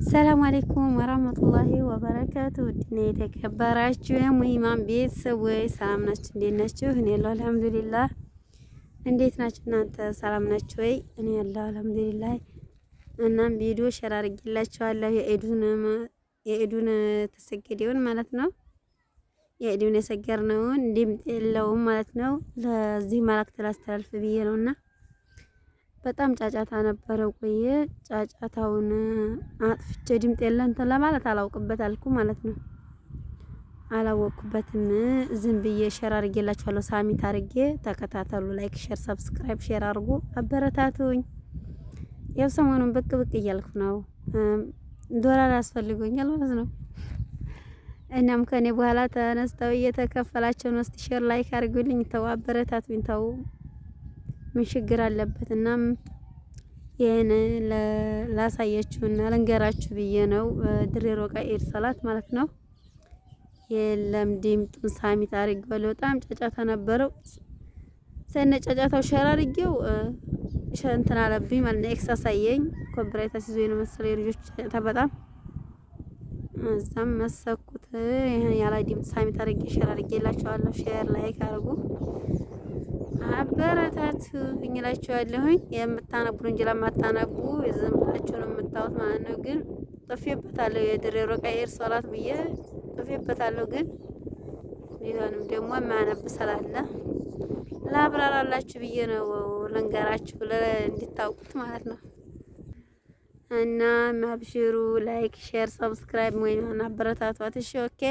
ሰላም አለይኩም ወራህመቱላሂ ወበረካቱ። ውድና የተከበራችሁ የሙሂማን ቤተሰቦች ሰላም ናችሁ? እንዴት ናችሁ? እኔ ያለሁ አልሐምዱሊላህ። እንዴት ናችሁ እናንተ? ሰላም ናችሁ ወይ? እኔ ያለሁ አልሐምዱሊላህ። እናም ቪዲዮ ሼር አድርጌላችኋለሁ የኢዱን ተሰገደውን ማለት ነው። የኢዱን የሰገርነውን ድምፅ የለውም ማለት ነው። ለዚህ መልእክት ላስተላልፍ ብዬ ነውና በጣም ጫጫታ ነበረው። ቆየ ጫጫታውን አጥፍቼ ድምፅ የለን ለማለት አላውቅበት አልኩ ማለት ነው። አላወቅኩበትም። ዝም ብዬ ሼር አድርጌላችኋለሁ። ሳሚት አድርጌ ተከታተሉ። ላይክ፣ ሼር፣ ሰብስክራይብ ሼር አድርጉ፣ አበረታቱኝ። ያው ሰሞኑን ብቅ እያልኩ ነው። ዶላር ያስፈልጎኛል ማለት ነው። እናም ከኔ በኋላ ተነስተው እየተከፈላቸው ነው። እስቲ ሼር ላይክ አድርጉልኝ። ተው አበረታቱኝ። ተው ምን ችግር አለበት? እናም ይሄን ላሳያችሁና ልንገራችሁ ብዬ ነው። ድሬ ሮቃ ኢድ ሰላት ማለት ነው። የለም ድምጡን ሳሚት አድርጌዋለሁ። በጣም ጫጫታ ነበረው። ሰነ ጫጫታው ሸራ አድርጌው እንትን አለብኝ ማለት ነው። ኤክስ አሳየኝ። ኮምፕራይት አስይዞኝ ነው መሰለኝ ልጆች ጫጫታ በጣም እዛም መሰኩት። ይሄን ያላ ድምፅ ሳሚት አድርጌ ሸራ አድርጌላችኋለሁ። ሼር ላይክ አድርጉ፣ አበረታቱ እላችኋለሁኝ። የምታነቡ እንጂ ለማታነቡ ዝም ብላችሁ ነው የምታዩት ማለት ነው። ግን ጥፌበታለሁ። የድሬ ሮቃ ኢድ ሶላት ብዬ ጥፌበታለሁ። ግን ቢሆንም ደግሞ የማያነብ ስላለ ላብራራላችሁ ብዬ ነው፣ ልንገራችሁ እንድታውቁት ማለት ነው። እና ማብሽሩ ላይክ፣ ሼር፣ ሰብስክራይብ ወይ አበረታቷት። እሺ ኦኬ።